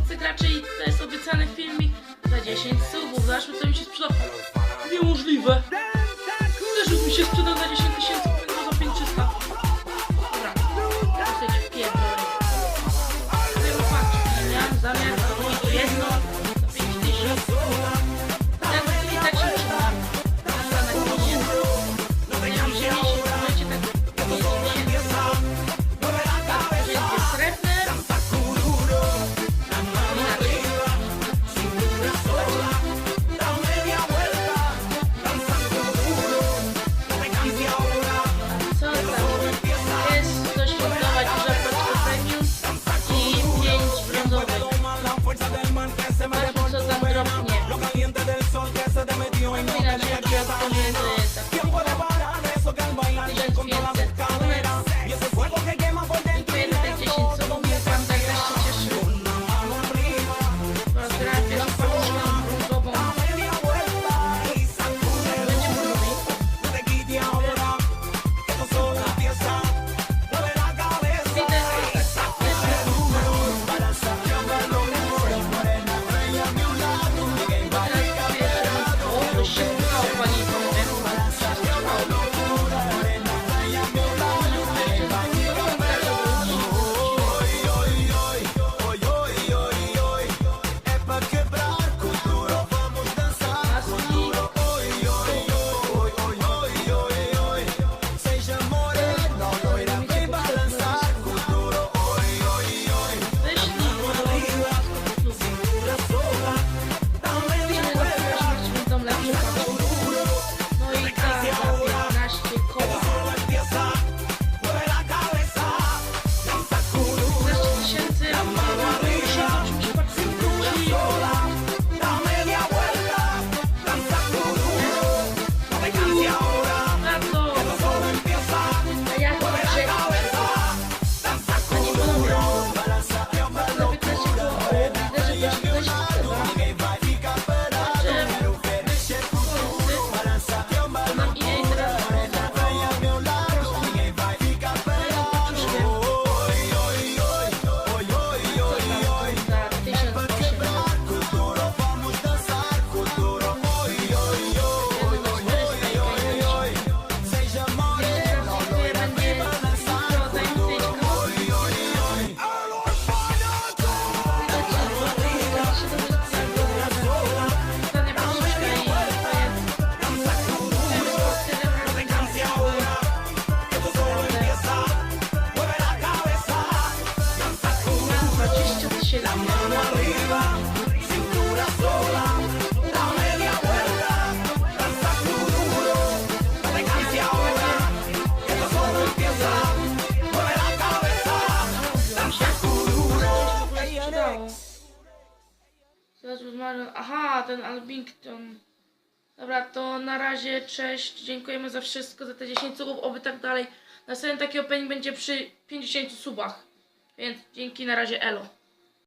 1000 graczy i to jest obiecany filmik za 10 subów. Zobaczmy, co mi się sprzeda. Niemożliwe. Też mi się sprzedał na 10 000, tylko za 5300. Dobra, dosyć pierdolę. Tego patrzę, miałem zamiar zrobić jedno za 5000. Ten i tak się trzymam. Na koniec. Nie mam się mieścić, słuchajcie, tak nie jest. Tak, że jest srebrne. Inaczej. Co tam? Jest do świętować żabeczkę premium i 5 brązowych. Zobaczmy, co tam drobnie. Inaczej jak pomiędzy 1500 monet i po jednych 10 subów. Pan tak też się cieszy. Pozdrawiam pierwszą paczkę brązową. Lecimy dalej. Aha, ten Albington. Dobra, to na razie, cześć. Dziękujemy za wszystko, za te 10 subów, oby tak dalej. Następny taki opening będzie przy 50 subach. Więc dzięki, na razie, elo.